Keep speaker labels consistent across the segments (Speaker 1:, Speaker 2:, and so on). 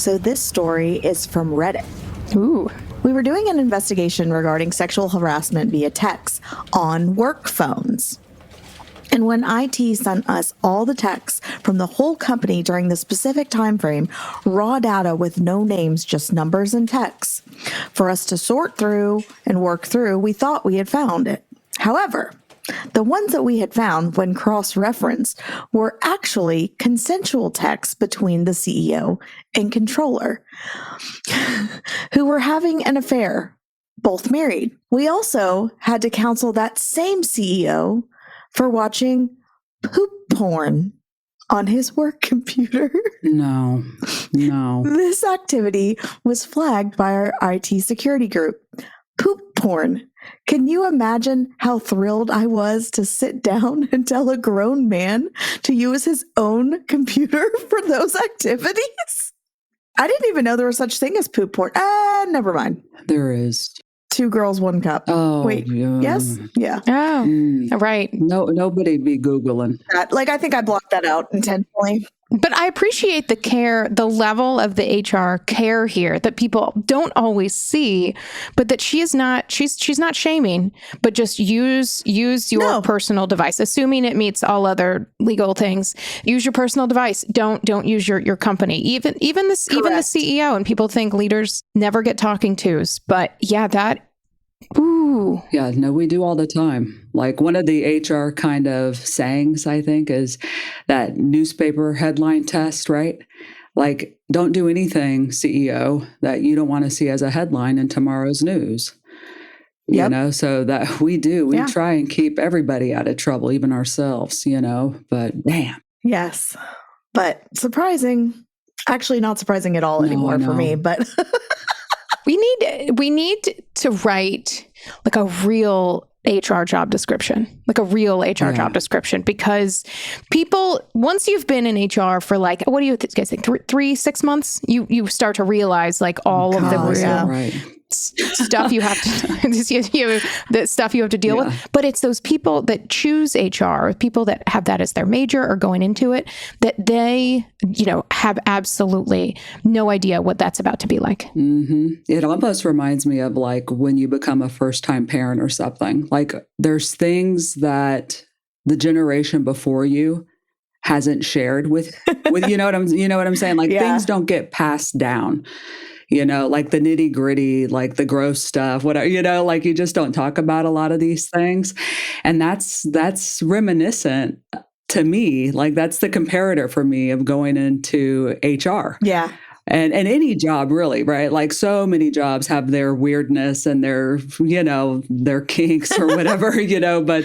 Speaker 1: So this story is from Reddit.
Speaker 2: Ooh.
Speaker 1: We were doing an investigation regarding sexual harassment via text on work phones. And when IT sent us all the texts from the whole company during the specific time frame, raw data with no names, just numbers and texts, for us to sort through and work through, we thought we had found it. However, the ones that we had found when cross-referenced were actually consensual texts between the CEO and controller who were having an affair, both married. We also had to counsel that same CEO for watching poop porn on his work computer.
Speaker 3: No.
Speaker 1: This activity was flagged by our IT security group. Poop porn. Can you imagine how thrilled I was to sit down and tell a grown man to use his own computer for those activities? I didn't even know there was such thing as poop porn. Never mind.
Speaker 3: There is.
Speaker 1: 2 girls, 1 cup.
Speaker 3: Oh,
Speaker 1: wait.
Speaker 3: yeah.
Speaker 1: Yes? Yeah.
Speaker 2: Oh, right.
Speaker 3: No, nobody'd be Googling.
Speaker 1: I think I blocked that out intentionally.
Speaker 2: But I appreciate the care, the level of the HR care here that people don't always see, but that she's not shaming, but just use your personal device, assuming it meets all other legal things. Use your personal device. Don't use your company. Even the CEO, and people think leaders never get talking tos, but yeah, that. Ooh.
Speaker 3: Yeah, no, we do all the time. Like one of the HR kind of sayings, I think, is that newspaper headline test, right? Like, don't do anything, CEO, that you don't want to see as a headline in tomorrow's news. You know, so that we try and keep everybody out of trouble, even ourselves, but damn.
Speaker 1: Yes. But surprising, actually not surprising at all anymore for me, but
Speaker 2: we need to write like a real HR job description, because people, once you've been in HR for like, what do you guys think, 6 months, you start to realize like all of the real stuff you have to the stuff you have to deal with. But it's those people that choose HR, people that have that as their major or going into it, that they have absolutely no idea what that's about to be like.
Speaker 3: Mm-hmm. It almost reminds me of like when you become a first-time parent or something. Like there's things that the generation before you hasn't shared with you know what I'm saying? Like things don't get passed down. Like the nitty gritty, like the gross stuff, whatever, like you just don't talk about a lot of these things. And that's reminiscent to me. Like that's the comparator for me of going into HR.
Speaker 1: Yeah.
Speaker 3: And any job really, right? Like so many jobs have their weirdness and their, their kinks or whatever, but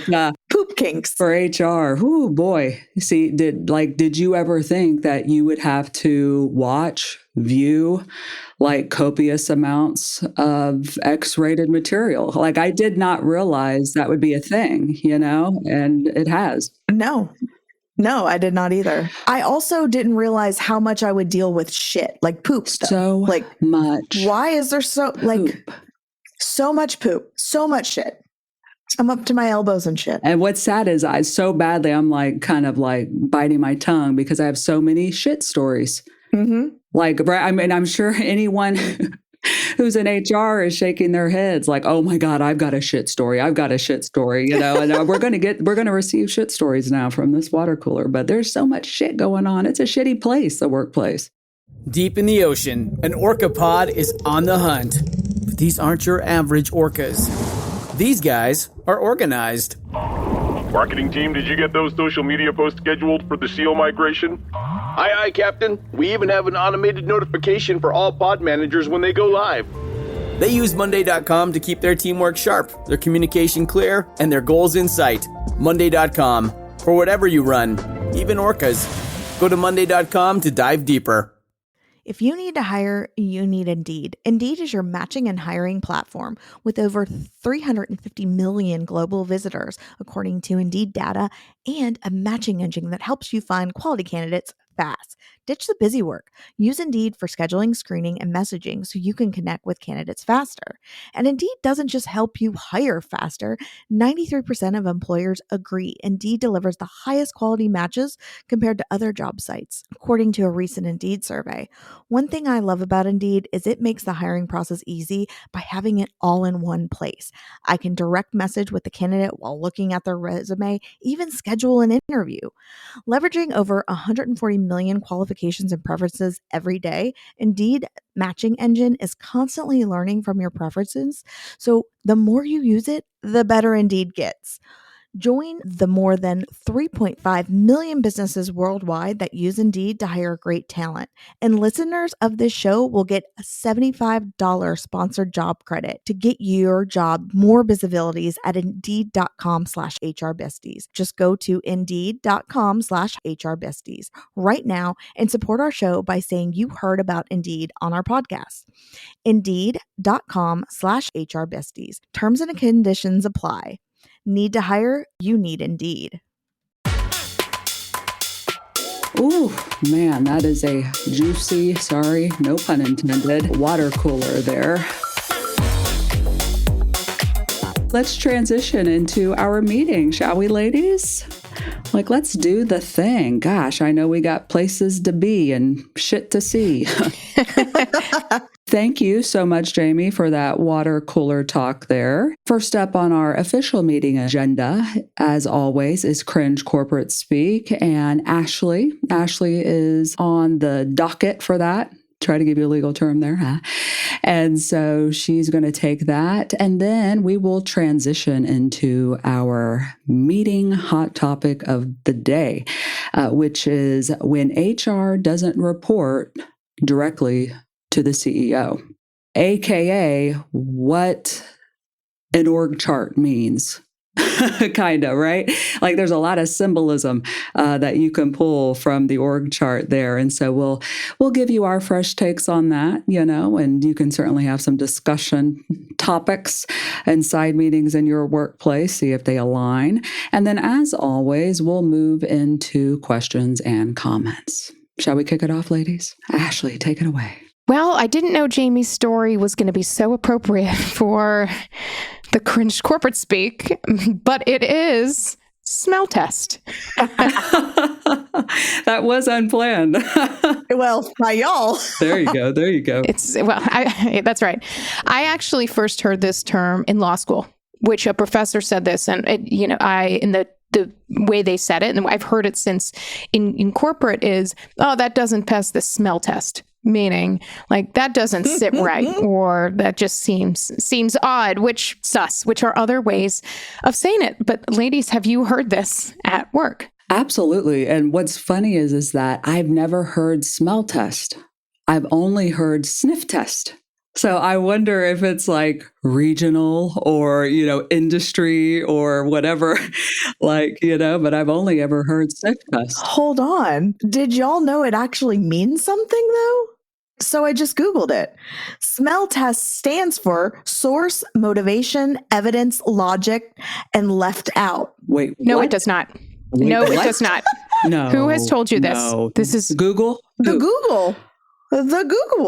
Speaker 1: poop kinks
Speaker 3: for HR. Oh boy. See, did you ever think that you would have to view like copious amounts of X-rated material? Like I did not realize that would be a thing, and it has.
Speaker 1: No, I did not either. I also didn't realize how much I would deal with shit, like poop stuff.
Speaker 3: So
Speaker 1: like
Speaker 3: much.
Speaker 1: Why is there so much poop, so much shit? I'm up to my elbows and shit.
Speaker 3: And what's sad is I'm like kind of like biting my tongue because I have so many shit stories. Mm-hmm. Like, I mean, I'm sure anyone who's in HR is shaking their heads like, oh my God, I've got a shit story. And we're going to receive shit stories now from this water cooler, but there's so much shit going on. It's a shitty place, the workplace.
Speaker 4: Deep in the ocean, an orca pod is on the hunt. But these aren't your average orcas. These guys are organized.
Speaker 5: Marketing team, did you get those social media posts scheduled for the SEAL migration?
Speaker 6: Aye, Captain. We even have an automated notification for all pod managers when they go live.
Speaker 4: They use Monday.com to keep their teamwork sharp, their communication clear, and their goals in sight. Monday.com. For whatever you run, even orcas. Go to Monday.com to dive deeper.
Speaker 1: If you need to hire, you need Indeed. Indeed is your matching and hiring platform with over 350 million global visitors, according to Indeed data, and a matching engine that helps you find quality candidates fast. Ditch the busy work. Use Indeed for scheduling, screening, and messaging so you can connect with candidates faster. And Indeed doesn't just help you hire faster. 93% of employers agree Indeed delivers the highest quality matches compared to other job sites, according to a recent Indeed survey. One thing I love about Indeed is it makes the hiring process easy by having it all in one place. I can direct message with the candidate while looking at their resume, even schedule an interview. Leveraging over 140 million qualifications and preferences every day, Indeed matching engine is constantly learning from your preferences. So the more you use it, the better Indeed gets. Join the more than 3.5 million businesses worldwide that use Indeed to hire great talent. And listeners of this show will get a $75 sponsored job credit to get your job more visibilities at Indeed.com/HRBesties. Just go to Indeed.com/HRBesties right now and support our show by saying you heard about Indeed on our podcast. Indeed.com/HRBesties. Terms and conditions apply. Need to hire? You need Indeed.
Speaker 3: Ooh, man, that is a juicy, sorry, no pun intended, water cooler there. Let's transition into our meeting, shall we, ladies? Let's do the thing. Gosh, I know we got places to be and shit to see. Thank you so much, Jamie, for that water cooler talk there. First up on our official meeting agenda, as always, is Cringe Corporate Speak. And Ashley is on the docket for that. Try to give you a legal term there, huh? And so she's going to take that. And then we will transition into our meeting hot topic of the day, which is when HR doesn't report directly to the CEO, aka what an org chart means. Kind of, right? There's a lot of symbolism that you can pull from the org chart there. And so we'll give you our fresh takes on that, and you can certainly have some discussion topics and side meetings in your workplace, see if they align. And then as always, we'll move into questions and comments. Shall we kick it off, ladies? Ashley, take it away.
Speaker 2: Well, I didn't know Jamie's story was going to be so appropriate for the Cringe Corporate Speak, but it is smell test.
Speaker 3: That was unplanned.
Speaker 1: Well, by y'all.
Speaker 3: There you go.
Speaker 2: That's right. I actually first heard this term in law school, which a professor said this, and the way they said it, and I've heard it since in corporate is, that doesn't pass the smell test. Meaning, that doesn't sit right, or that just seems odd, which are other ways of saying it. But ladies, have you heard this at work?
Speaker 3: Absolutely. And what's funny is that I've never heard smell test. I've only heard sniff test. So I wonder if it's regional or, industry or whatever, but I've only ever heard sniff test.
Speaker 1: Hold on. Did y'all know it actually means something though? So I just Googled it. Smell test stands for source, motivation, evidence, logic, and left out.
Speaker 3: Wait,
Speaker 2: no,
Speaker 3: what?
Speaker 2: It does not. No, it does not.
Speaker 3: No.
Speaker 2: Who has told you this?
Speaker 3: No.
Speaker 2: This is
Speaker 3: Google?
Speaker 1: The Google.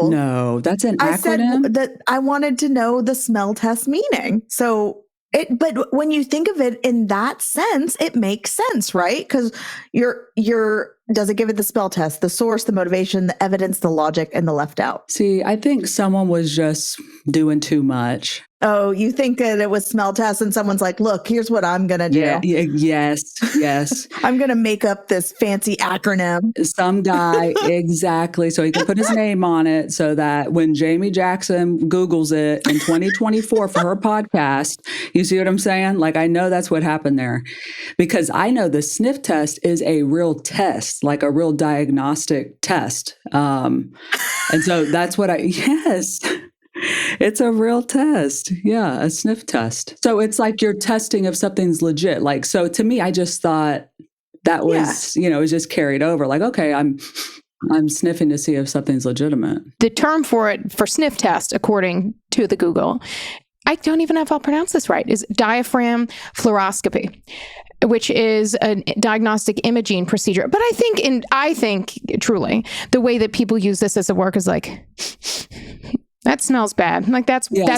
Speaker 3: No, that's an acronym.
Speaker 1: I said that I wanted to know the smell test meaning. But when you think of it in that sense, it makes sense, right? Because does it give it the spell test, the source, the motivation, the evidence, the logic, and the left out?
Speaker 3: See, I think someone was just doing too much.
Speaker 1: Oh, you think that it was smell test and someone's like, look, here's what I'm going to do.
Speaker 3: Yeah, yes.
Speaker 1: I'm going to make up this fancy acronym.
Speaker 3: Some guy, exactly. So he can put his name on it so that when Jamie Jackson Googles it in 2024 for her podcast, you see what I'm saying? I know that's what happened there, because I know the sniff test is a real test, a real diagnostic test. And so that's what yes. It's a real test. Yeah, a sniff test. So it's you're testing if something's legit. So to me, I just thought that was, it was just carried over. Okay, I'm sniffing to see if something's legitimate.
Speaker 2: The term for sniff test, according to the Google, I don't even know if I'll pronounce this right, is diaphragm fluoroscopy, which is a diagnostic imaging procedure. But I think truly the way that people use this as a work is like, that smells bad. Like that's weird.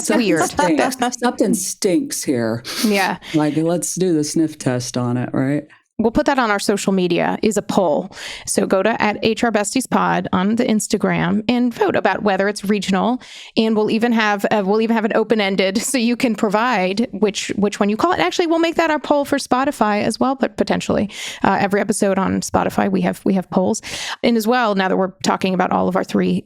Speaker 3: Something stinks here.
Speaker 2: Yeah.
Speaker 3: Like, let's do the sniff test on it, right?
Speaker 2: We'll put that on our social media is a poll. So go to @HRBestiesPod on the Instagram and vote about whether it's regional. And we'll even have an open-ended so you can provide which one you call it. Actually, we'll make that our poll for Spotify as well, but potentially every episode on Spotify we have polls. And as well, now that we're talking about all of our three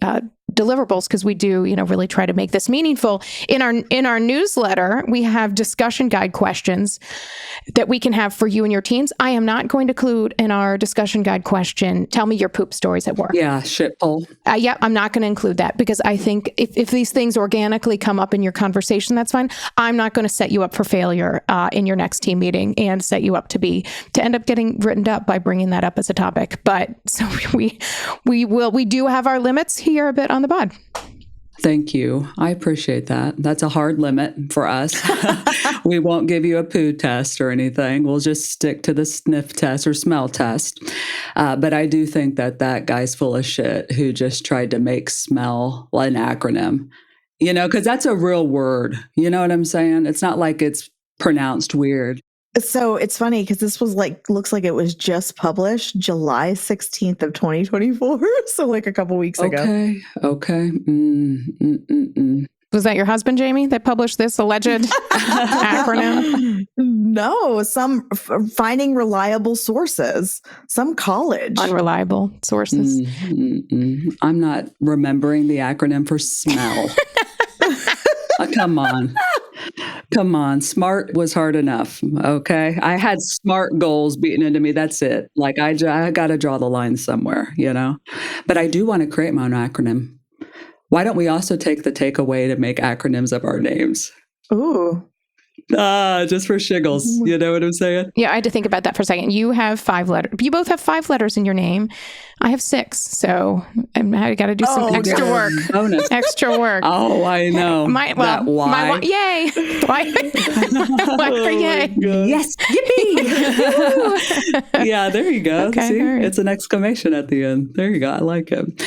Speaker 2: deliverables, because we do, really try to make this meaningful. In our newsletter, we have discussion guide questions that we can have for you and your teams. I am not going to include in our discussion guide question, tell me your poop stories at work.
Speaker 3: Yeah, shit poll.
Speaker 2: I'm not going to include that because I think if these things organically come up in your conversation, that's fine. I'm not going to set you up for failure in your next team meeting and set you up to end up getting written up by bringing that up as a topic. But so we do have our limits here a bit on the pod.
Speaker 3: Thank you. I appreciate that. That's a hard limit for us. We won't give you a poo test or anything. We'll just stick to the sniff test or smell test. But I do think that guy's full of shit who just tried to make smell an acronym, because that's a real word. You know what I'm saying? It's not like it's pronounced weird.
Speaker 1: So it's funny because this was looks like it was just published July 16th of 2024. So a couple weeks ago.
Speaker 3: Okay.
Speaker 2: Was that your husband, Jamie, that published this alleged acronym?
Speaker 1: No, some finding reliable sources, some college.
Speaker 2: Unreliable sources.
Speaker 3: I'm not remembering the acronym for smell. Come on. Smart was hard enough. Okay. I had SMART goals beaten into me. That's it. I got to draw the line somewhere, but I do want to create my own acronym. Why don't we also take the takeaway to make acronyms of our names?
Speaker 1: Ooh.
Speaker 3: Just for shiggles. You know what I'm saying?
Speaker 2: Yeah, I had to think about that for a second. You have 5 letters. You both have 5 letters in your name. I have 6. So I got to do some extra work.
Speaker 3: Bonus.
Speaker 2: Extra work.
Speaker 3: Oh, I know.
Speaker 2: Yay. Why for yay.
Speaker 3: Yes. Yippee. Yeah, there you go.
Speaker 2: Okay,
Speaker 3: see?
Speaker 2: right.
Speaker 3: It's an exclamation at the end. There you go. I like it.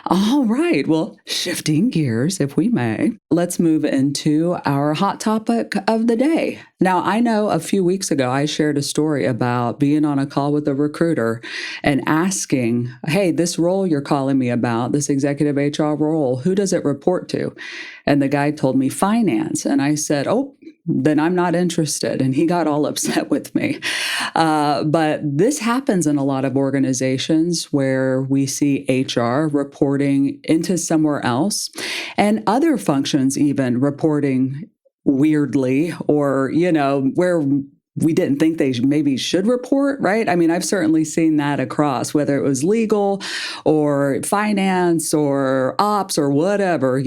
Speaker 3: All right. Well, shifting gears, if we may, let's move into our hot topic of the day. Now, I know a few weeks ago, I shared a story about being on a call with a recruiter and asking, hey, this role you're calling me about, this executive HR role, who does it report to? And the guy told me finance. And I said, oh, then I'm not interested. And he got all upset with me. But this happens in a lot of organizations where we see HR reporting into somewhere else and other functions even reporting weirdly or, where we didn't think they maybe should report, right? I mean, I've certainly seen that across, whether it was legal or finance or ops or whatever,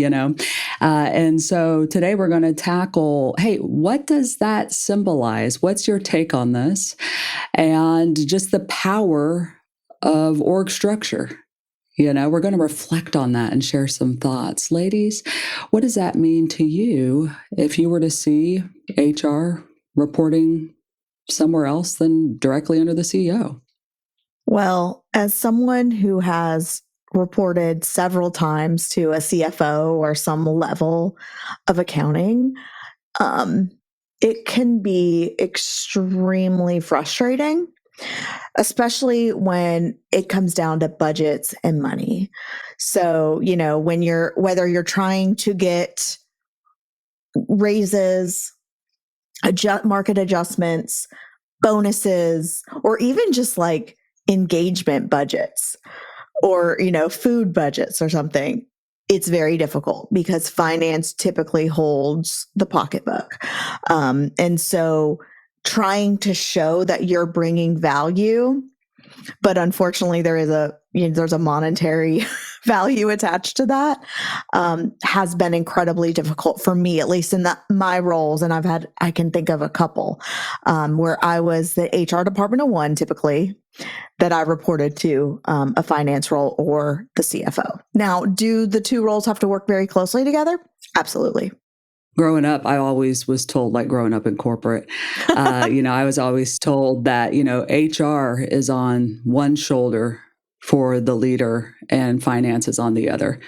Speaker 3: And so today we're going to tackle, hey, what does that symbolize? What's your take on this? And just the power of org structure. We're going to reflect on that and share some thoughts. Ladies, what does that mean to you if you were to see HR reporting somewhere else than directly under the CEO?
Speaker 1: Well, as someone who has reported several times to a CFO or some level of accounting, it can be extremely frustrating, especially when it comes down to budgets and money. So, whether you're trying to get raises, market adjustments, bonuses, or even just engagement budgets or, food budgets or something, it's very difficult because finance typically holds the pocketbook. And so trying to show that you're bringing value, but unfortunately there's a monetary value attached to that, has been incredibly difficult for me, at least in my roles. And I can think of a couple where I was the HR department of one, typically, that I reported to a finance role or the CFO. Now, do the two roles have to work very closely together? Absolutely.
Speaker 3: growing up, I always was told, like growing up in corporate, I was always told that, HR is on one shoulder for the leader and finance is on the other,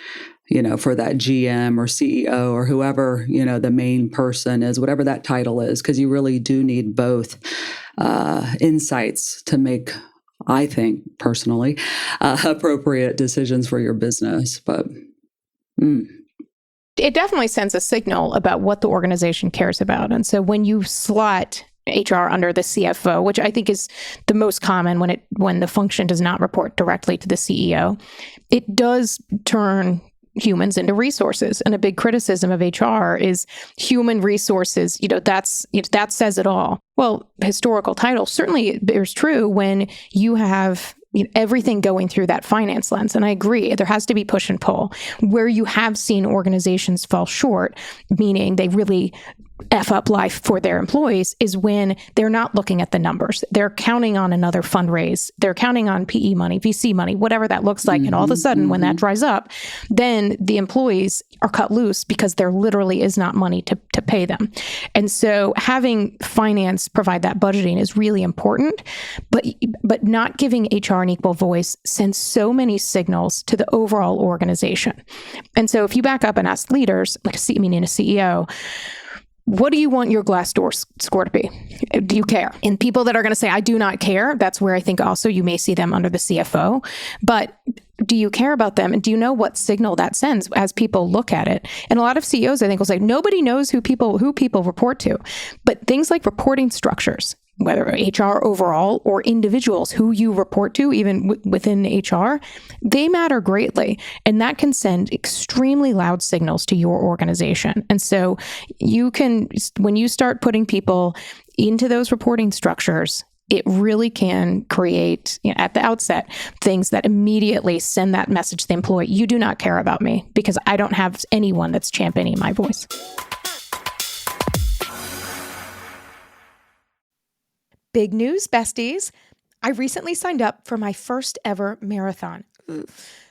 Speaker 3: for that GM or CEO or whoever, the main person is, whatever that title is, because you really do need both insights to make, I think personally, appropriate decisions for your business. But
Speaker 2: it definitely sends a signal about what the organization cares about. And so when you slot HR under the CFO, which I think is the most common when the function does not report directly to the CEO, it does turn humans into resources. And a big criticism of HR is human resources. That says it all. Well, historical title certainly bears true when you have everything going through that finance lens. And I agree, there has to be push and pull. Where you have seen organizations fall short, meaning they really F up life for their employees, is when they're not looking at the numbers. They're counting on another fundraise. They're counting on PE money, VC money, whatever that looks like. And all of a sudden, when that dries up, then the employees are cut loose because there literally is not money to pay them. And so having finance provide that budgeting is really important, but not giving HR an equal voice sends so many signals to the overall organization. And so if you back up and ask leaders, like a CEO, what do you want your Glassdoor score to be? Do you care? And people that are going to say, I do not care, that's where I think also you may see them under the CFO. But do you care about them? And do you know what signal that sends as people look at it? And a lot of CEOs, I think, will say, nobody knows who people report to. But things like reporting structures, whether HR overall or individuals who you report to, even within HR, they matter greatly. And that can send extremely loud signals to your organization. And so you can, when you start putting people into those reporting structures, it really can create, at the outset, things that immediately send that message to the employee. You do not care about me because I don't have anyone that's championing my voice. Big news, besties. I recently signed up for my first ever marathon.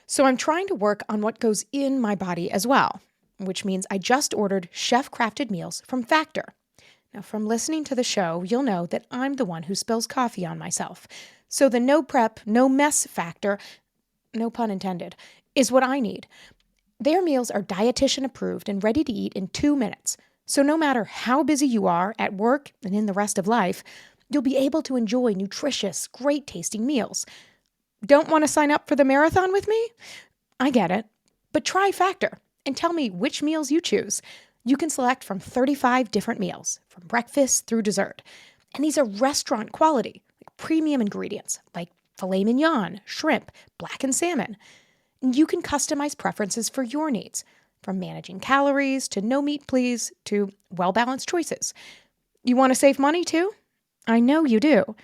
Speaker 2: So I'm trying to work on what goes in my body as well, which means I just ordered chef-crafted meals from Factor. Now, from listening to the show, you'll know that I'm the one who spills coffee on myself. So the no prep, no mess factor, no pun intended, is what I need. Their meals are dietitian approved and ready to eat in 2 minutes. So no matter how busy you are at work and in the rest of life, you'll be able to enjoy nutritious, great-tasting meals. Don't want to sign up for the marathon with me? I get it. But try Factor and tell me which meals you choose. You can select from 35 different meals, from breakfast through dessert. And these are restaurant quality, like premium ingredients like filet mignon, shrimp, blackened salmon. And you can customize preferences for your needs, from managing calories to no meat please to well-balanced choices. You want to save money too? I know you do.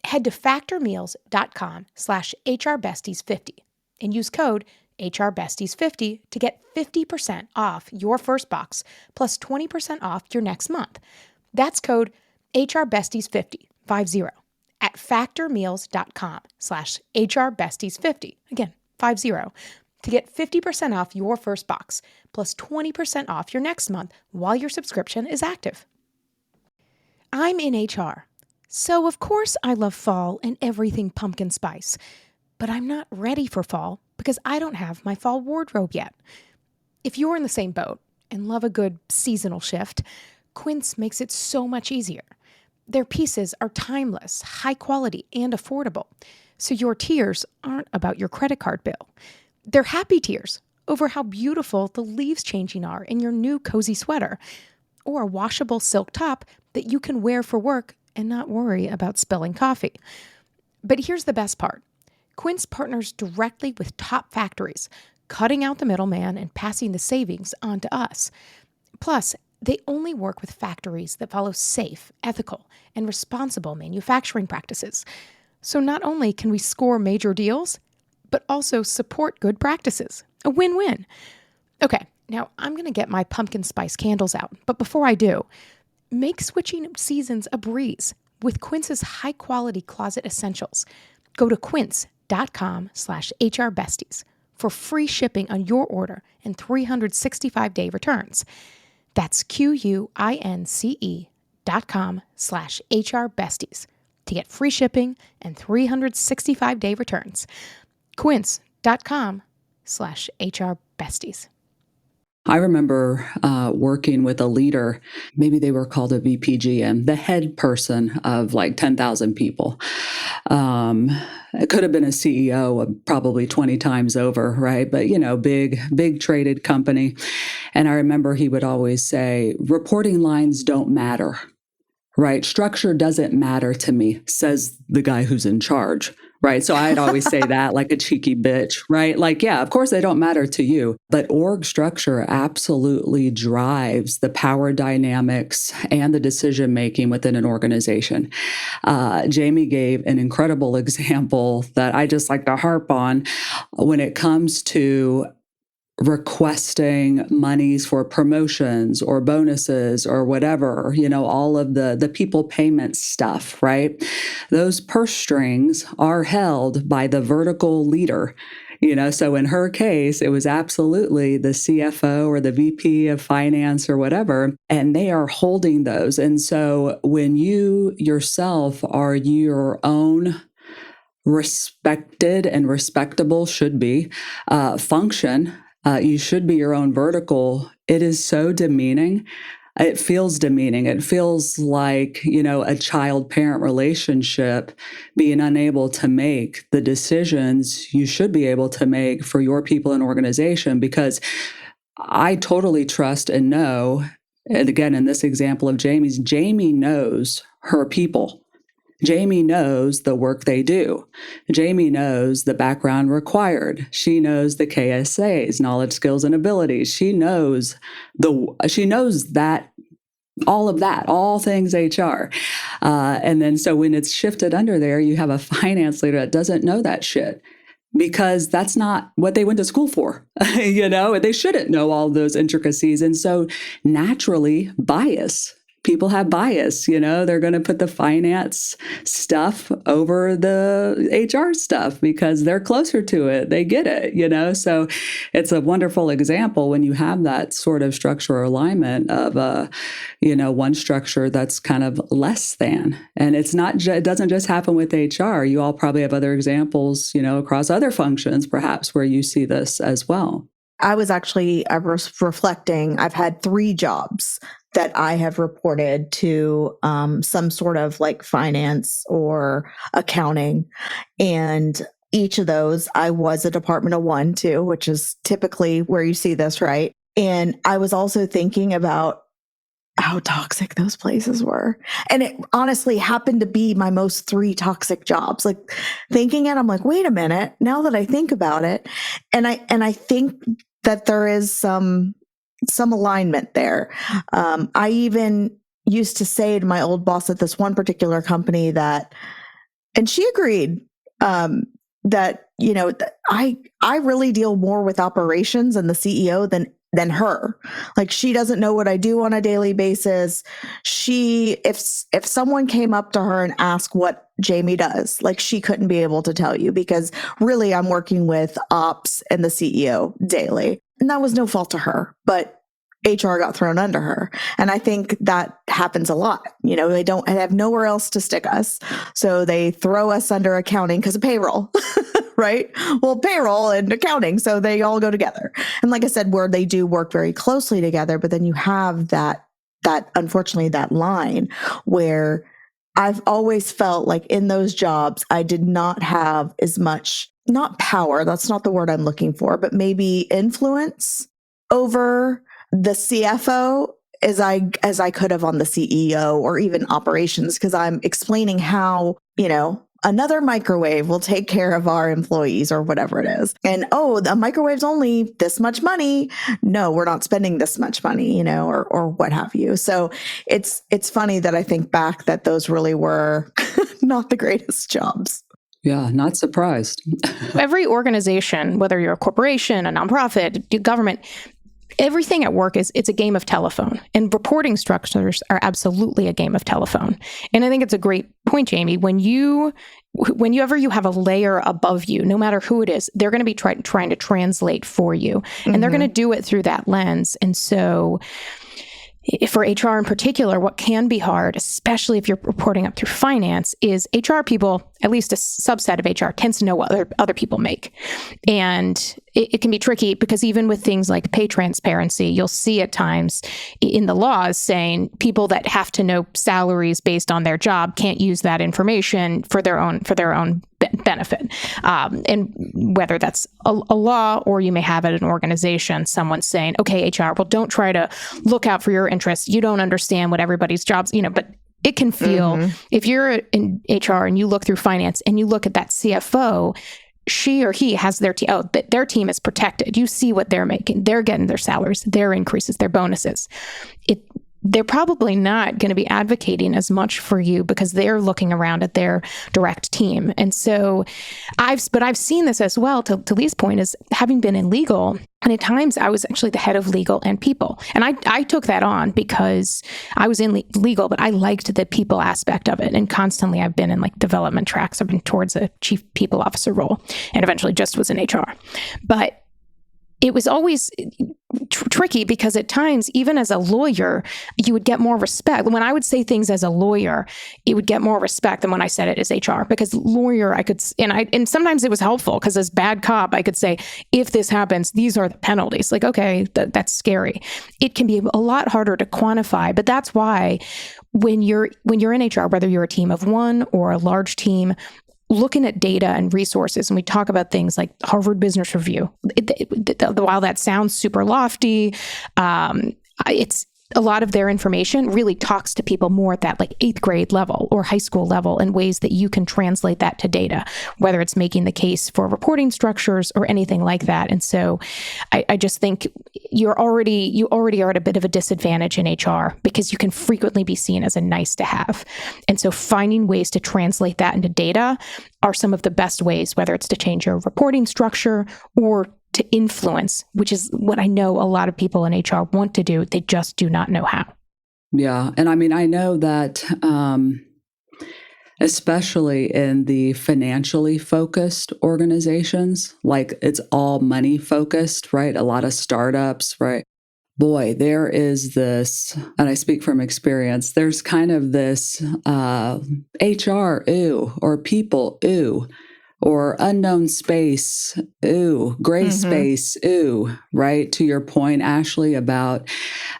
Speaker 2: Head to factormeals.com/HRBesties50 and use code HRBesties50 to get 50% off your first box plus 20% off your next month. That's code HRBesties50 at factormeals.com/HRBesties50. Again, 50 to get 50% off your first box plus 20% off your next month while your subscription is active. I'm in HR, so of course I love fall and everything pumpkin spice, but I'm not ready for fall because I don't have my fall wardrobe yet. If you're in the same boat and love a good seasonal shift, Quince makes it so much easier. Their pieces are timeless, high quality, and affordable, so your tears aren't about your credit card bill. They're happy tears over how beautiful the leaves changing are in your new cozy sweater, or a washable silk top that you can wear for work and not worry about spilling coffee. But here's the best part. Quince partners directly with top factories, cutting out the middleman and passing the savings on to us. Plus, they only work with factories that follow safe, ethical, and responsible manufacturing practices. So not only can we score major deals, but also support good practices. A win-win. Okay, now I'm going to get my pumpkin spice candles out. But before I do, make switching seasons a breeze with Quince's high-quality closet essentials. Go to quince.com/HRBesties for free shipping on your order and 365-day returns. That's QUINCE.com/HRBesties to get free shipping and 365-day returns. Quince.com/HRBesties.
Speaker 3: I remember working with a leader, maybe they were called a VPGM, the head person of like 10,000 people. It could have been a CEO probably 20 times over, right? But, big traded company. And I remember he would always say, reporting lines don't matter, right? Structure doesn't matter to me, says the guy who's in charge. Right. So I'd always say that like a cheeky bitch, right? Like, yeah, of course they don't matter to you, but org structure absolutely drives the power dynamics and the decision making within an organization. Jamie gave an incredible example that I just like to harp on when it comes to requesting monies for promotions or bonuses or whatever, all of the people payment stuff, right? Those purse strings are held by the vertical leader. So in her case, it was absolutely the CFO or the VP of finance or whatever, and they are holding those. And so when you yourself are your own respected and respectable should be function, you should be your own vertical. It is so demeaning. It feels demeaning. It feels like, a child-parent relationship, being unable to make the decisions you should be able to make for your people and organization, because I totally trust and know, and again, in this example of Jamie's, Jamie knows her people. Jamie knows the work they do. Jamie knows the background required. She knows the KSAs, knowledge, skills, and abilities. She knows that all of that, all things HR. And then so when it's shifted under there, you have a finance leader that doesn't know that shit, because that's not what they went to school for, they shouldn't know all those intricacies. And so naturally, people have bias, they're going to put the finance stuff over the HR stuff because they're closer to it. They get it, so it's a wonderful example when you have that sort of structure or alignment of, one structure that's kind of less than. And it doesn't just happen with HR. You all probably have other examples, across other functions, perhaps, where you see this as well.
Speaker 1: I was reflecting. I've had 3 jobs that I have reported to some sort of like finance or accounting. And each of those, I was a department of 1 too, which is typically where you see this, right? And I was also thinking about how toxic those places were. And it honestly happened to be my most 3 toxic jobs. Like thinking it, I'm like, wait a minute, now that I think about it. And I think that there is some alignment there. I even used to say to my old boss at this one particular company and she agreed, that, I really deal more with operations and the CEO than her. Like she doesn't know what I do on a daily basis. If someone came up to her and asked what Jamie does, like she couldn't be able to tell you, because really I'm working with ops and the CEO daily. And that was no fault to her, but HR got thrown under her. And I think that happens a lot. They don't have nowhere else to stick us. So they throw us under accounting because of payroll, right? Well, payroll and accounting. So they all go together. And like I said, where they do work very closely together, but then you have that unfortunately, that line where I've always felt like in those jobs, I did not have as much, not power, that's not the word I'm looking for, but maybe influence over the CFO as I could have on the CEO or even operations, because I'm explaining how, another microwave will take care of our employees or whatever it is. And, the microwave's only this much money. No, we're not spending this much money, or what have you. So it's funny that I think back that those really were not the greatest jobs.
Speaker 3: Yeah, not surprised.
Speaker 2: Every organization, whether you're a corporation, a nonprofit, government, everything at work it's a game of telephone, and reporting structures are absolutely a game of telephone. And I think it's a great point, Jamie. Whenever you have a layer above you, no matter who it is, they're going to be trying to translate for you, and they're going to do it through that lens. And so for HR in particular, what can be hard, especially if you're reporting up through finance, is HR people, at least a subset of HR, tends to know what other people make. And it can be tricky because even with things like pay transparency, you'll see at times in the laws saying people that have to know salaries based on their job can't use that information for their own benefit. And whether that's a law or you may have at an organization, someone saying, okay, HR, well, don't try to look out for your interests. You don't understand what everybody's jobs, but it can feel, if you're in HR and you look through finance and you look at that CFO, she or he has their team. Oh, their team is protected. You see what they're making. They're getting their salaries, their increases, their bonuses. They're probably not going to be advocating as much for you because they're looking around at their direct team. And so I've seen this as well, to Leigh's point, is having been in legal. And at times I was actually the head of legal and people. And I took that on because I was in legal, but I liked the people aspect of it. And constantly I've been in like development tracks. I've been towards a chief people officer role and eventually just was in HR. But it was always tricky because at times, even as a lawyer, you would get more respect. When I would say things as a lawyer, it would get more respect than when I said it as HR. Because lawyer, and sometimes it was helpful because as bad cop, I could say, if this happens, these are the penalties. Like, okay, that's scary. It can be a lot harder to quantify, but that's why when you're in HR, whether you're a team of one or a large team, looking at data and resources, and we talk about things like Harvard Business Review. While that sounds super lofty, it's a lot of their information really talks to people more at that like 8th grade level or high school level in ways that you can translate that to data, whether it's making the case for reporting structures or anything like that. And so I just think you already are at a bit of a disadvantage in HR because you can frequently be seen as a nice to have. And so finding ways to translate that into data are some of the best ways, whether it's to change your reporting structure or to influence, which is what I know a lot of people in HR want to do. They just do not know how.
Speaker 3: Yeah. And I mean, I know that especially in the financially focused organizations, like it's all money focused, right? A lot of startups, right? Boy, there is this, and I speak from experience, there's kind of this HR, ooh, or people, ooh, or unknown space, ooh, gray space, ooh, right? To your point, Ashley, about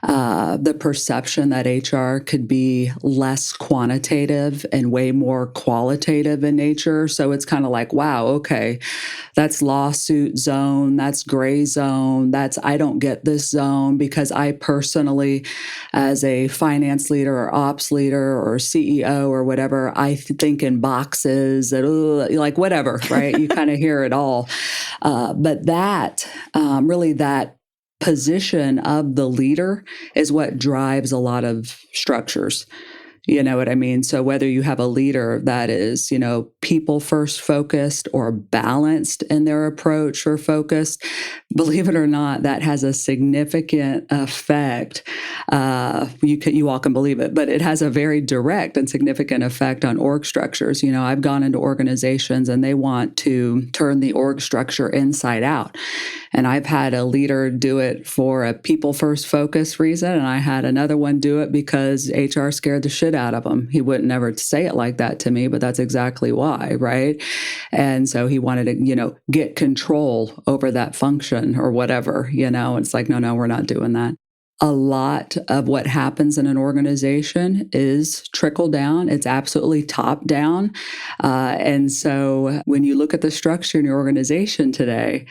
Speaker 3: the perception that HR could be less quantitative and way more qualitative in nature. So it's kind of like, wow, okay, that's lawsuit zone, that's gray zone, that's I don't get this zone because I personally, as a finance leader or ops leader or CEO or whatever, I think in boxes, that, like whatever. Right? You kind of hear it all. But that, really that position of the leader is what drives a lot of structures. You know what I mean? So whether you have a leader that is, people first focused or balanced in their approach or focused, believe it or not, that has a significant effect. You all can believe it, but it has a very direct and significant effect on org structures. I've gone into organizations and they want to turn the org structure inside out. And I've had a leader do it for a people first focus reason. And I had another one do it because HR scared the shit out of him. He wouldn't ever say it like that to me, but that's exactly why, right? And so he wanted to, get control over that function or whatever, It's like, no, we're not doing that. A lot of what happens in an organization is trickle down. It's absolutely top down. And so when you look at the structure in your organization today,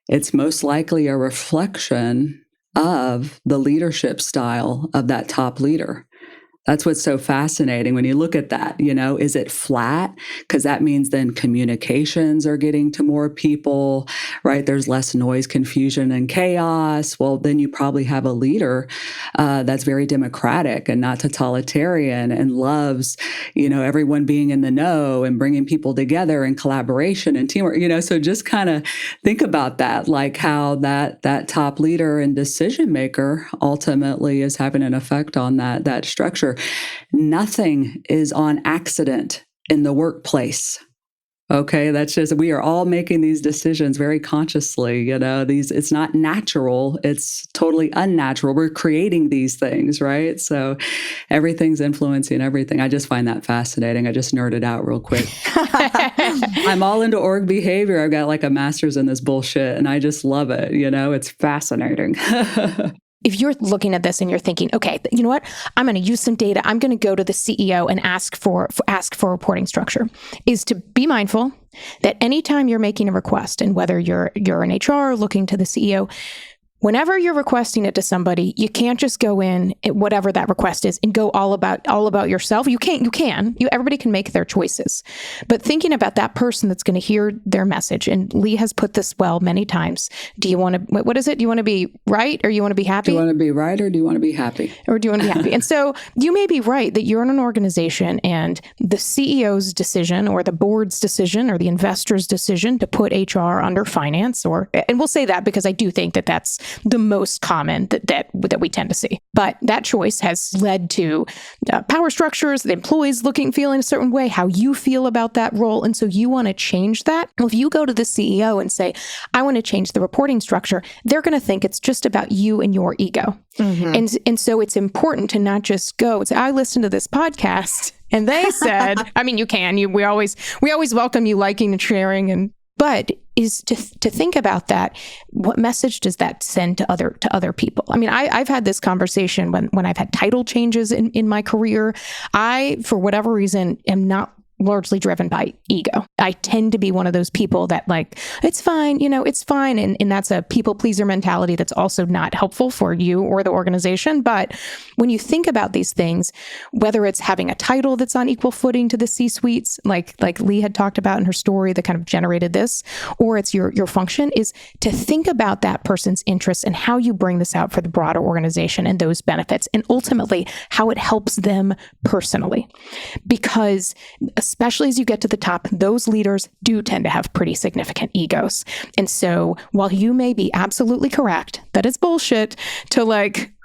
Speaker 3: it's most likely a reflection of the leadership style of that top leader. That's what's so fascinating when you look at that, is it flat? Because that means then communications are getting to more people, right? There's less noise, confusion, and chaos. Well, then you probably have a leader that's very democratic and not totalitarian and loves, everyone being in the know and bringing people together and collaboration and teamwork, so just kind of think about that, like how that top leader and decision maker ultimately is having an effect on that structure. Nothing is on accident in the workplace. Okay, that's just, we are all making these decisions very consciously, it's not natural, it's totally unnatural. We're creating these things, right? So everything's influencing everything. I just find that fascinating. I just nerded out real quick. I'm all into org behavior. I've got like a master's in this bullshit and I just love it. It's fascinating.
Speaker 2: If you're looking at this and you're thinking, okay, you know what? I'm going to use some data. I'm going to go to the CEO and ask for reporting structure. Is to be mindful that anytime you're making a request, and whether you're an HR looking to the CEO, whenever you're requesting it to somebody, you can't just go in at whatever that request is and go all about yourself. Everybody can make their choices. But thinking about that person that's going to hear their message, and Leigh has put this well many times. Do you want to, what is it? Do you want to be right or you want to be happy?
Speaker 3: Do you want to be right or do you want to be happy?
Speaker 2: Or do you want to be happy? And so you may be right that you're in an organization and the CEO's decision or the board's decision or the investor's decision to put HR under finance, and we'll say that because I do think that that's the most common that we tend to see. But that choice has led to power structures, the employees feeling a certain way, how you feel about that role. And so you want to change that. Well, if you go to the CEO and say, I want to change the reporting structure, they're going to think it's just about you and your ego. Mm-hmm. And so it's important to not just go and say, I listened to this podcast and they said, I mean, you can, we always welcome you liking and sharing, but is to think about that. What message does that send to other people? I mean, I've had this conversation when I've had title changes in my career. I, for whatever reason, am not largely driven by ego. I tend to be one of those people that it's fine, it's fine. And that's a people pleaser mentality that's also not helpful for you or the organization. But when you think about these things, whether it's having a title that's on equal footing to the C-suites, like Leigh had talked about in her story that kind of generated this, or it's your function, is to think about that person's interests and how you bring this out for the broader organization and those benefits, and ultimately how it helps them personally. Because especially as you get to the top, those leaders do tend to have pretty significant egos. And so while you may be absolutely correct that it's bullshit to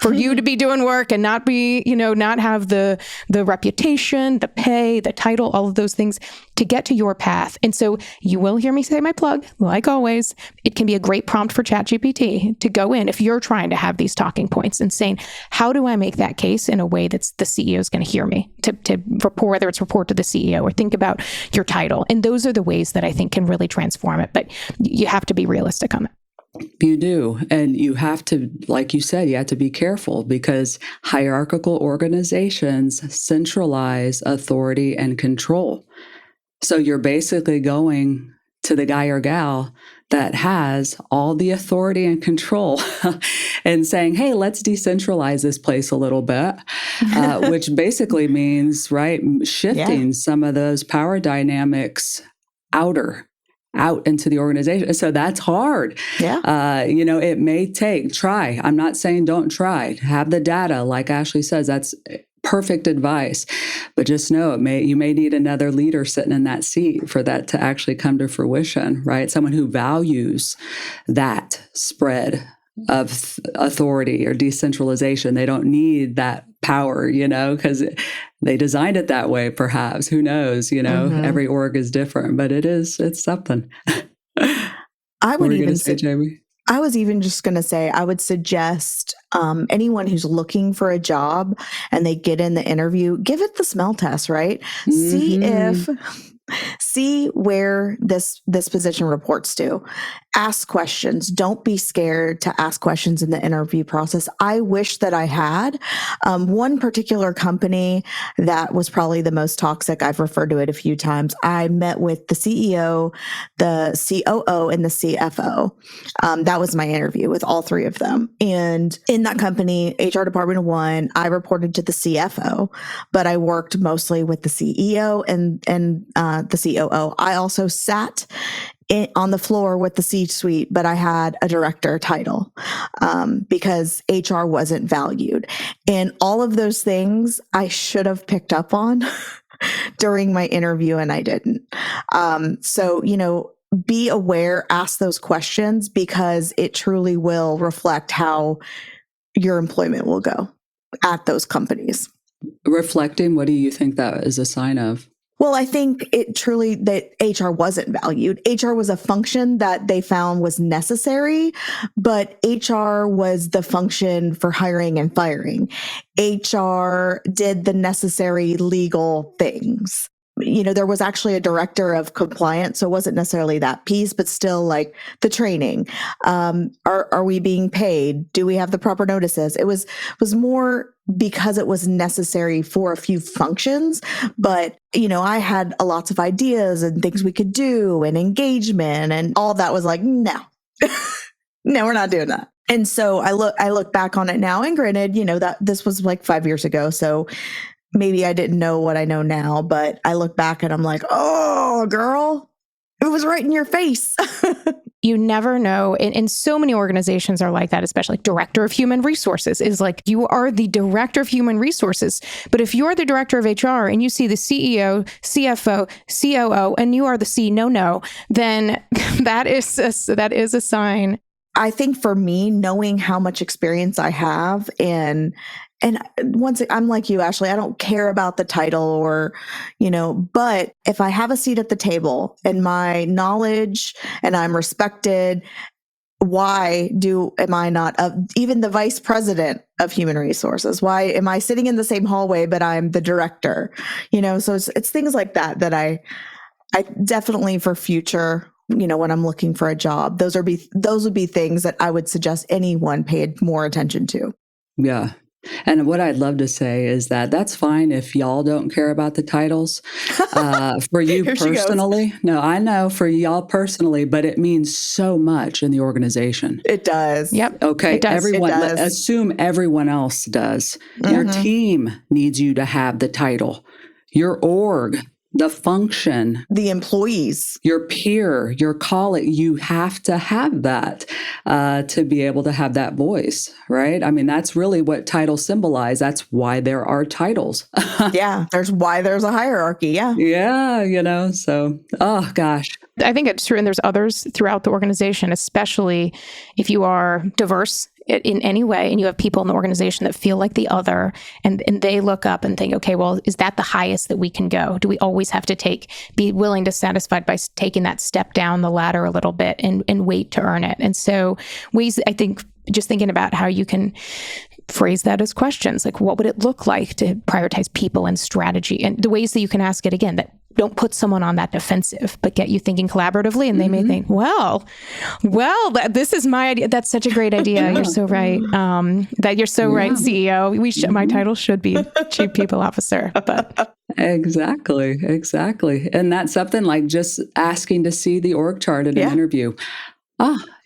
Speaker 2: for you to be doing work and not be, not have the reputation, the pay, the title, all of those things to get to your path. And so you will hear me say my plug, like always. It can be a great prompt for ChatGPT to go in if you're trying to have these talking points and saying, how do I make that case in a way that's the CEO is going to hear me to report, whether it's report to the CEO or think about your title. And those are the ways that I think can really transform it. But you have to be realistic on it.
Speaker 3: You do. And you have to, like you said, you have to be careful because hierarchical organizations centralize authority and control. So you're basically going to the guy or gal that has all the authority and control and saying, hey, let's decentralize this place a little bit, which basically means, right, shifting some of those power dynamics out into the organization. So that's hard. Yeah. It may try. I'm not saying don't try. Have the data. Like Ashley says, that's perfect advice. But just know you may need another leader sitting in that seat for that to actually come to fruition, right? Someone who values that spread of authority or decentralization. They don't need that power, because they designed it that way, perhaps. Who knows? Every org is different, but it's something.
Speaker 1: I would even
Speaker 3: say, Jamie?
Speaker 1: I was even just going to say, I would suggest anyone who's looking for a job and they get in the interview, give it the smell test, right? Mm-hmm. See where this position reports to. Ask questions. Don't be scared to ask questions in the interview process. I wish that I had. One particular company that was probably the most toxic, I've referred to it a few times. I met with the CEO, the COO, and the CFO. That was my interview with all three of them. And in that company, HR department of one, I reported to the CFO, but I worked mostly with the CEO and the COO. I also sat on the floor with the C-suite, but I had a director title because HR wasn't valued. And all of those things I should have picked up on during my interview, and I didn't. So, be aware, ask those questions, because it truly will reflect how your employment will go at those companies.
Speaker 3: Reflecting, what do you think that is a sign of?
Speaker 1: Well, I think it truly that HR wasn't valued. HR was a function that they found was necessary, but HR was the function for hiring and firing. HR did the necessary legal things. There was actually a director of compliance, so it wasn't necessarily that piece, but still like the training. Are we being paid? Do we have the proper notices? It was more because it was necessary for a few functions. But, I had lots of ideas and things we could do and engagement and all that was like, no, no, we're not doing that. And so I look back on it now, and granted, that this was like 5 years ago. So maybe I didn't know what I know now, but I look back and I'm like, oh, girl, it was right in your face.
Speaker 2: You never know. And so many organizations are like that, especially director of human resources is like, you are the director of human resources. But if you're the director of HR and you see the CEO, CFO, COO, and you are the C, no, then that is a sign.
Speaker 1: I think for me, knowing how much experience I have and once I'm like you, Ashley, I don't care about the title or, but if I have a seat at the table and my knowledge and I'm respected, why am I not even the vice president of human resources? Why am I sitting in the same hallway, but I'm the director? So it's things like that I definitely for future, when I'm looking for a job, those would be things that I would suggest anyone paid more attention to.
Speaker 3: Yeah. And what I'd love to say is that that's fine if y'all don't care about the titles. For you personally, no, I know for y'all personally, but it means so much in the organization.
Speaker 1: It does.
Speaker 2: Yep.
Speaker 3: Okay.
Speaker 2: It does.
Speaker 3: Everyone,
Speaker 1: It does.
Speaker 3: assume everyone else does. Your team needs you to have the title. Your org, the function,
Speaker 1: the employees,
Speaker 3: your peer, your colleague, you have to have that to be able to have that voice, right? I mean, that's really what titles symbolize. That's why there are titles.
Speaker 1: Yeah, there's a hierarchy. Yeah.
Speaker 3: Yeah, so, oh gosh.
Speaker 2: I think it's true. And there's others throughout the organization, especially if you are diverse in any way and you have people in the organization that feel like the other and they look up and think, okay, well, is that the highest that we can go? Do we always have to be willing to satisfied by taking that step down the ladder a little bit and wait to earn it? And so ways, I think, just thinking about how you can phrase that as questions, like what would it look like to prioritize people and strategy, and the ways that you can ask it again that don't put someone on that defensive, but get you thinking collaboratively. And they may think, well, this is my idea. That's such a great idea. You're so right. That you're so right, CEO. My title should be Chief People Officer. But
Speaker 3: Exactly. And that's something like just asking to see the org chart in an interview.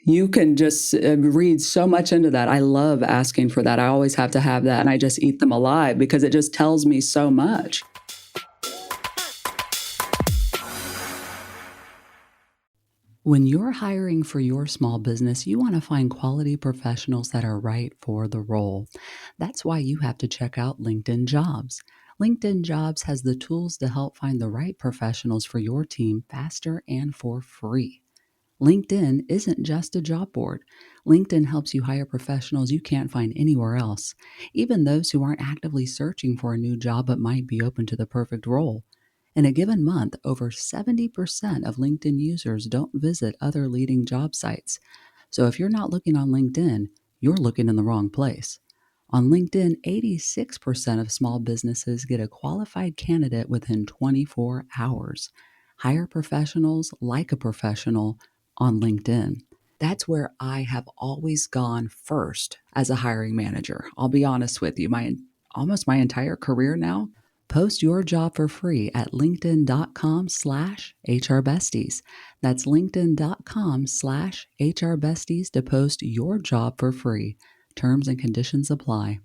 Speaker 3: You can just read so much into that. I love asking for that. I always have to have that. And I just eat them alive because it just tells me so much. When you're hiring for your small business, you want to find quality professionals that are right for the role. That's why you have to check out LinkedIn Jobs. LinkedIn Jobs has the tools to help find the right professionals for your team faster and for free. LinkedIn isn't just a job board. LinkedIn helps you hire professionals you can't find anywhere else, even those who aren't actively searching for a new job but might be open to the perfect role. In a given month, over 70% of LinkedIn users don't visit other leading job sites. So if you're not looking on LinkedIn, you're looking in the wrong place. On LinkedIn, 86% of small businesses get a qualified candidate within 24 hours. Hire professionals like a professional on LinkedIn. That's where I have always gone first as a hiring manager. I'll be honest with you, almost my entire career now. Post your job for free at linkedin.com/HRBesties. That's linkedin.com/HRBesties to post your job for free. Terms and conditions apply.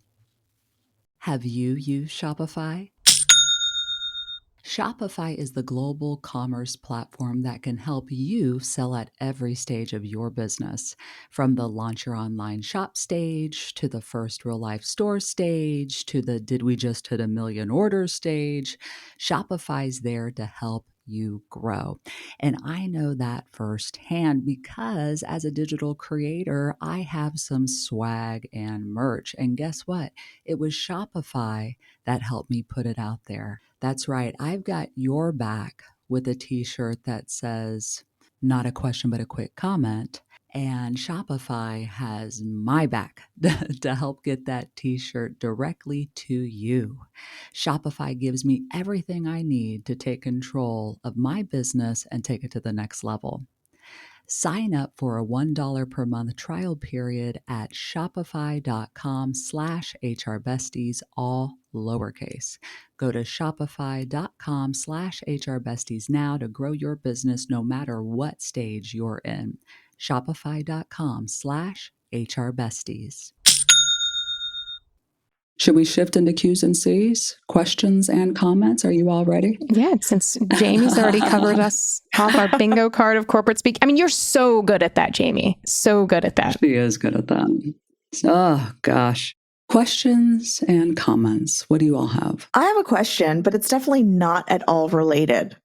Speaker 3: Have you used Shopify? Shopify is the global commerce platform that can help you sell at every stage of your business. From the launch your online shop stage, to the first real life store stage, to the did we just hit 1 million orders stage, Shopify's there to help
Speaker 7: you grow. And I know that firsthand because as a digital creator, I have some swag and merch. And guess what? It was Shopify that helped me put it out there. That's right. I've got your back with a t-shirt that says, not a question, but a quick comment. And Shopify has my back to help get that t-shirt directly to you. Shopify gives me everything I need to take control of my business and take it to the next level. Sign up for a $1 per month trial period at shopify.com/HRBesties, all lowercase. Go to shopify.com/HRBesties now to grow your business no matter what stage you're in. Shopify.com/HRBesties.
Speaker 3: Should we shift into Q's and C's? Questions and comments? Are you all ready?
Speaker 2: Yeah, since Jamie's already covered us off our bingo card of corporate speak. I mean, you're so good at that, Jamie. So good at that.
Speaker 3: She is good at that. Oh, gosh. Questions and comments. What do you all have?
Speaker 1: I have a question, but it's definitely not at all related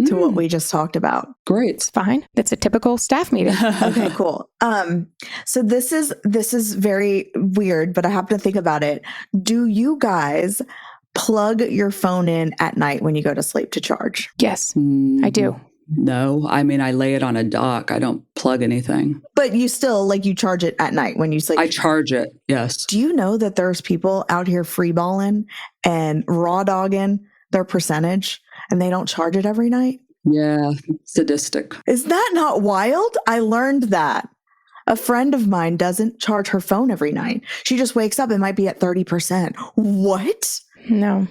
Speaker 1: to what we just talked about.
Speaker 3: Great.
Speaker 2: It's fine. It's a typical staff meeting.
Speaker 1: Okay, cool. So this is very weird, but I happen to think about it. Do you guys plug your phone in at night when you go to sleep to charge?
Speaker 2: Yes, I do.
Speaker 3: No, I mean, I lay it on a dock. I don't plug anything.
Speaker 1: But you still, like, you charge it at night when you sleep?
Speaker 3: I charge it, yes.
Speaker 1: Do you know that there's people out here freeballing and raw dogging their percentage and they don't charge it every night?
Speaker 3: Yeah, sadistic.
Speaker 1: Is that not wild? I learned that. A friend of mine doesn't charge her phone every night. She just wakes up and might be at 30%. What?
Speaker 2: No.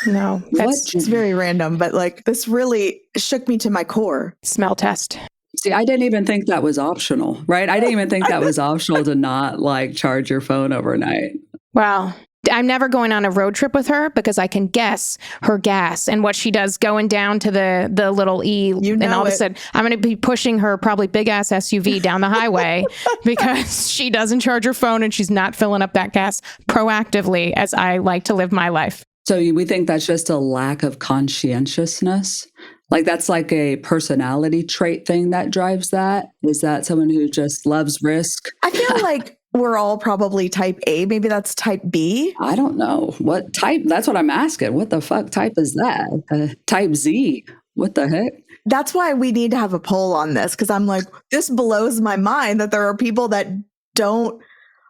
Speaker 2: No. That's
Speaker 1: It's very random, but like this really shook me to my core.
Speaker 2: smell test.
Speaker 3: See, I didn't even think that was optional, right? I didn't even think that was optional to not like charge your phone overnight.
Speaker 2: Well, I'm never going on a road trip with her because I can guess her gas and what she does going down to the little E.
Speaker 1: You know
Speaker 2: and all of a
Speaker 1: it.
Speaker 2: sudden, I'm going to be pushing her probably big ass SUV down the highway because she doesn't charge her phone and she's not filling up that gas proactively as I like to live my life.
Speaker 3: So we think that's just a lack of conscientiousness. Like that's like a personality trait thing that drives that. Is that someone who just loves risk?
Speaker 1: I feel like we're all probably type A. Maybe that's type B.
Speaker 3: I don't know. What type? That's what I'm asking. What the fuck type is that? Type Z. What the heck?
Speaker 1: That's why we need to have a poll on this because I'm like, this blows my mind that there are people that don't.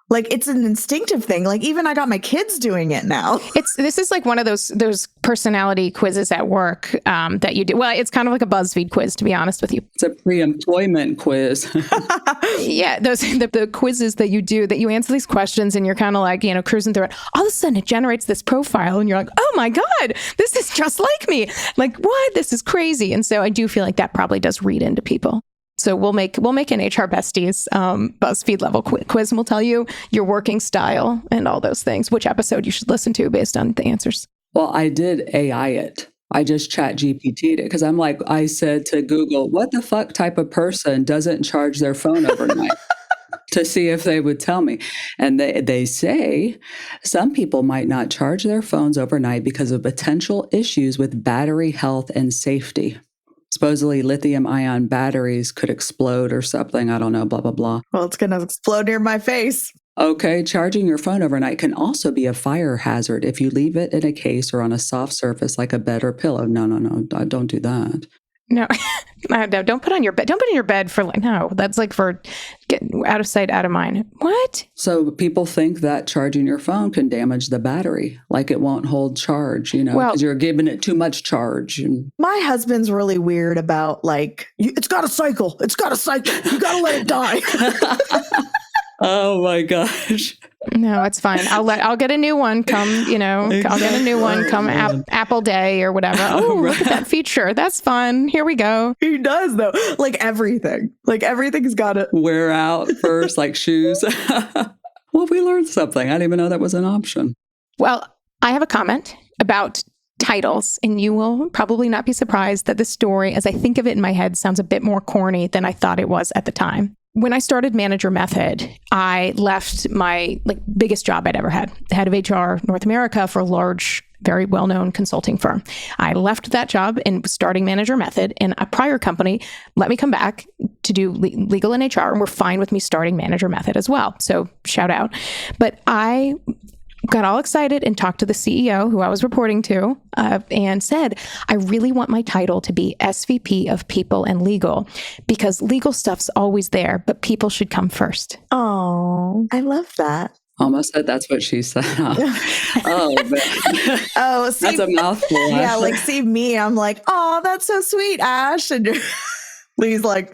Speaker 1: Like it's an instinctive thing. Like even I got my kids doing it now.
Speaker 2: This is like one of those personality quizzes at work that you do. Well, it's kind of like a BuzzFeed quiz, to be honest with you.
Speaker 3: It's a pre-employment quiz.
Speaker 2: Yeah, those the quizzes that you do that you answer these questions and you're kind of like, cruising through it. All of a sudden it generates this profile and you're like, oh my God, this is just like me. Like what? This is crazy. And so I do feel like that probably does read into people. So we'll make an HR Besties BuzzFeed level quiz, and we'll tell you your working style and all those things, which episode you should listen to based on the answers.
Speaker 3: Well, I did AI it. I just chat GPT'd it because I'm like, I said to Google, what the fuck type of person doesn't charge their phone overnight? To see if they would tell me. And they say some people might not charge their phones overnight because of potential issues with battery health and safety. Supposedly lithium-ion batteries could explode or something. I don't know, blah, blah, blah.
Speaker 1: Well, it's going to explode near my face.
Speaker 3: Okay, charging your phone overnight can also be a fire hazard if you leave it in a case or on a soft surface like a bed or pillow. No, don't do that.
Speaker 2: No, no, don't put on your bed. Don't put in your bed for that's like for getting out of sight, out of mind. What?
Speaker 3: So people think that charging your phone can damage the battery, like it won't hold charge, because you're giving it too much charge.
Speaker 1: My husband's really weird about like, it's got to cycle. It's got to cycle. You got to let it die.
Speaker 3: Oh my gosh.
Speaker 2: No, it's fine. I'll get a new one come, I'll get a new one come Apple Day or whatever. Oh, right. Look at that feature. That's fun. Here we go.
Speaker 1: He does though. Like everything's got to
Speaker 3: wear out first, like shoes. Well, we learned something. I didn't even know that was an option.
Speaker 2: Well, I have a comment about titles, and you will probably not be surprised that the story, as I think of it in my head, sounds a bit more corny than I thought it was at the time. When I started Manager Method, I left my biggest job I'd ever had, head of HR North America for a large very well-known consulting firm. I left that job and was starting Manager Method, and a prior company let me come back to do legal and HR, and were fine with me starting Manager Method as well. So shout out. But I got all excited and talked to the CEO who I was reporting to and said, I really want my title to be SVP of People and Legal, because legal stuff's always there, but people should come first.
Speaker 1: Oh, I love that.
Speaker 3: Almost said that's what she said. Oh, man.
Speaker 1: Oh, see,
Speaker 3: That's a mouthful.
Speaker 1: yeah,
Speaker 3: Ashley.
Speaker 1: like see me, I'm like, oh, that's so sweet, Ash. And Leigh's like,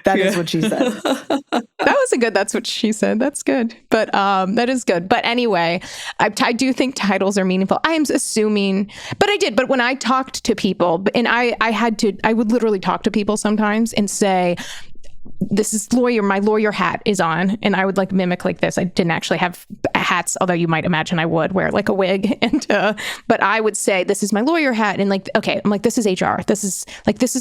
Speaker 1: that is what she said.
Speaker 2: That was a good, that's what she said. That's good. But that is good. But anyway, I do think titles are meaningful. I am assuming, but when I talked to people, and I would literally talk to people sometimes and say, this is lawyer, my lawyer hat is on. And I would like mimic like this. I didn't actually have hats, although you might imagine I would wear like a wig. And, but I would say, this is my lawyer hat. And like, okay, I'm like, this is HR. This is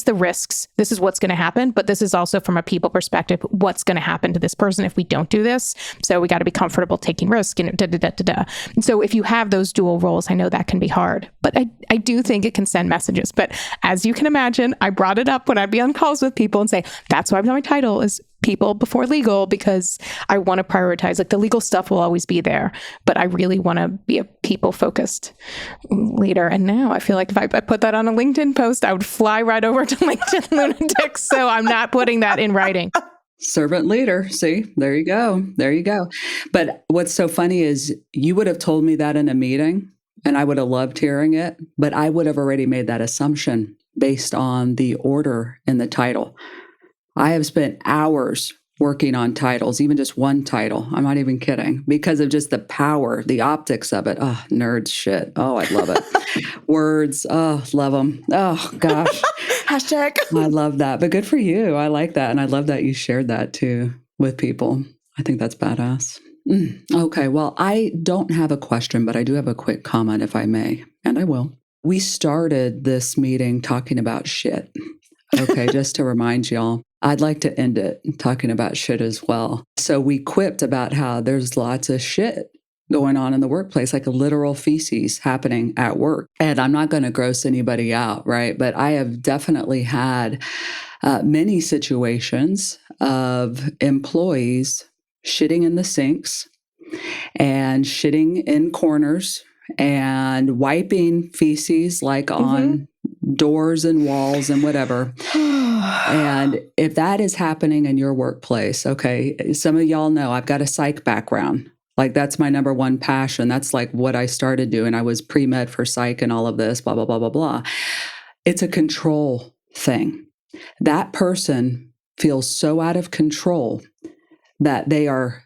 Speaker 2: the risks. This is what's going to happen. But this is also from a people perspective, what's going to happen to this person if we don't do this. So we got to be comfortable taking risk and And so if you have those dual roles, I know that can be hard, but I do think it can send messages. But as you can imagine, I brought it up when I'd be on calls with people and say, that's why my title is People Before Legal, because I want to prioritize, like the legal stuff will always be there, but I really want to be a people focused leader. And now I feel like if I put that on a LinkedIn post, I would fly right over to LinkedIn Lunatics. So I'm not putting that in writing.
Speaker 3: Servant leader. See, there you go. There you go. But what's so funny is you would have told me that in a meeting and I would have loved hearing it, but I would have already made that assumption based on the order in the title. I have spent hours working on titles, even just one title. I'm not even kidding, because of just the power, the optics of it. Oh, nerd shit. Oh, I love it. Words. Oh, love them. Oh, gosh.
Speaker 1: Hashtag.
Speaker 3: I love that. But good for you. I like that. And I love that you shared that too with people. I think that's badass. Okay. Well, I don't have a question, but I do have a quick comment if I may, and I will. We started this meeting talking about shit. Okay. Just to remind y'all, I'd like to end it talking about shit as well. So we quipped about how there's lots of shit going on in the workplace, like a literal feces happening at work. And I'm not going to gross anybody out, right? But I have definitely had many situations of employees shitting in the sinks and shitting in corners and wiping feces like on doors and walls and whatever. And if that is happening in your workplace, okay, some of y'all know I've got a psych background. Like that's my number one passion. That's like what I started doing. I was pre-med for psych and all of this, blah, blah, blah, blah, blah. It's a control thing. That person feels so out of control that they are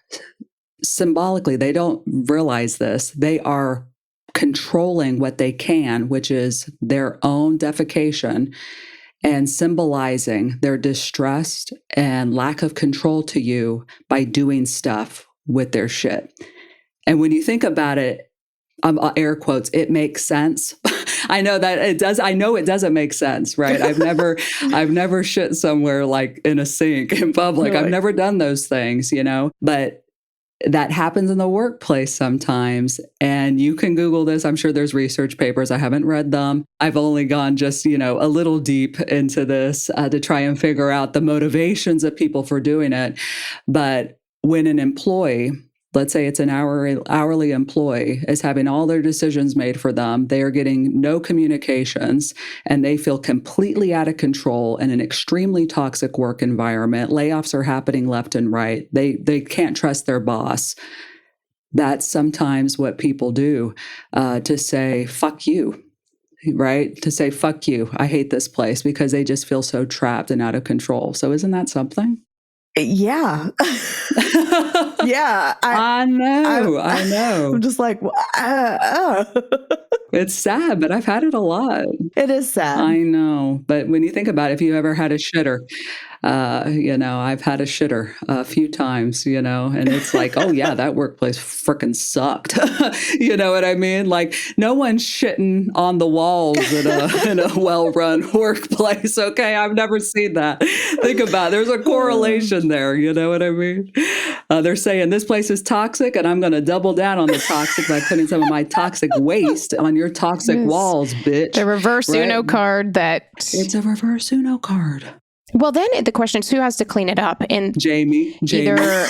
Speaker 3: symbolically, they don't realize this. They are controlling what they can, which is their own defecation, and symbolizing their distress and lack of control to you by doing stuff with their shit. And when you think about it, air quotes, it makes sense. I know that it does. I know it doesn't make sense, right? I've never shit somewhere like in a sink in public. Right. I've never done those things, but that happens in the workplace sometimes. And you can Google this. I'm sure there's research papers. I haven't read them. I've only gone just, a little deep into this to try and figure out the motivations of people for doing it. But when an employee, let's say it's an hourly employee, is having all their decisions made for them, they are getting no communications, and they feel completely out of control in an extremely toxic work environment. Layoffs are happening left and right. They can't trust their boss. That's sometimes what people do to say, fuck you, right? To say, fuck you, I hate this place, because they just feel so trapped and out of control. So isn't that something?
Speaker 1: Yeah. Yeah.
Speaker 3: I know.
Speaker 1: I'm just like,
Speaker 3: It's sad, but I've had it a lot.
Speaker 1: It is sad.
Speaker 3: I know. But when you think about it, if you ever had a shitter, I've had a shitter a few times, and it's like, oh yeah, that workplace freaking sucked. You know what I mean? Like no one's shitting on the walls in a well-run workplace. Okay. I've never seen that. Think about it. There's a correlation there. You know what I mean? They're saying this place is toxic, and I'm going to double down on the toxic by putting some of my toxic waste on your toxic walls, bitch.
Speaker 2: The reverse Uno card that...
Speaker 3: It's a reverse Uno card.
Speaker 2: Well, then the question is, who has to clean it up? And
Speaker 3: Jamie.
Speaker 2: Either...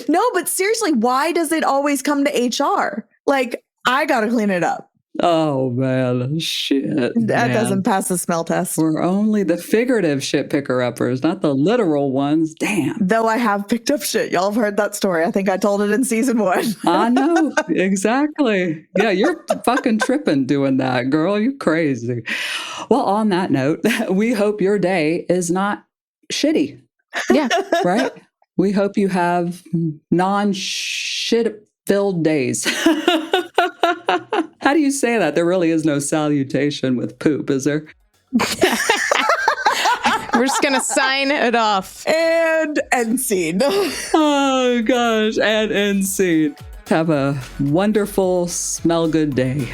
Speaker 1: No, but seriously, why does it always come to HR? Like, I got to clean it up.
Speaker 3: Oh, man. Shit.
Speaker 1: That doesn't pass the smell test.
Speaker 3: We're only the figurative shit picker-uppers, not the literal ones. Damn.
Speaker 1: Though I have picked up shit. Y'all have heard that story. I think I told it in season 1.
Speaker 3: I know. Exactly. Yeah, you're fucking tripping doing that, girl. You crazy. Well, on that note, we hope your day is not shitty.
Speaker 2: Yeah.
Speaker 3: Right? We hope you have non-shit-filled days. How do you say that? There really is no salutation with poop, is there?
Speaker 2: We're just going to sign it off.
Speaker 1: And end scene.
Speaker 3: Oh, gosh. And end scene. Have a wonderful, smell good day.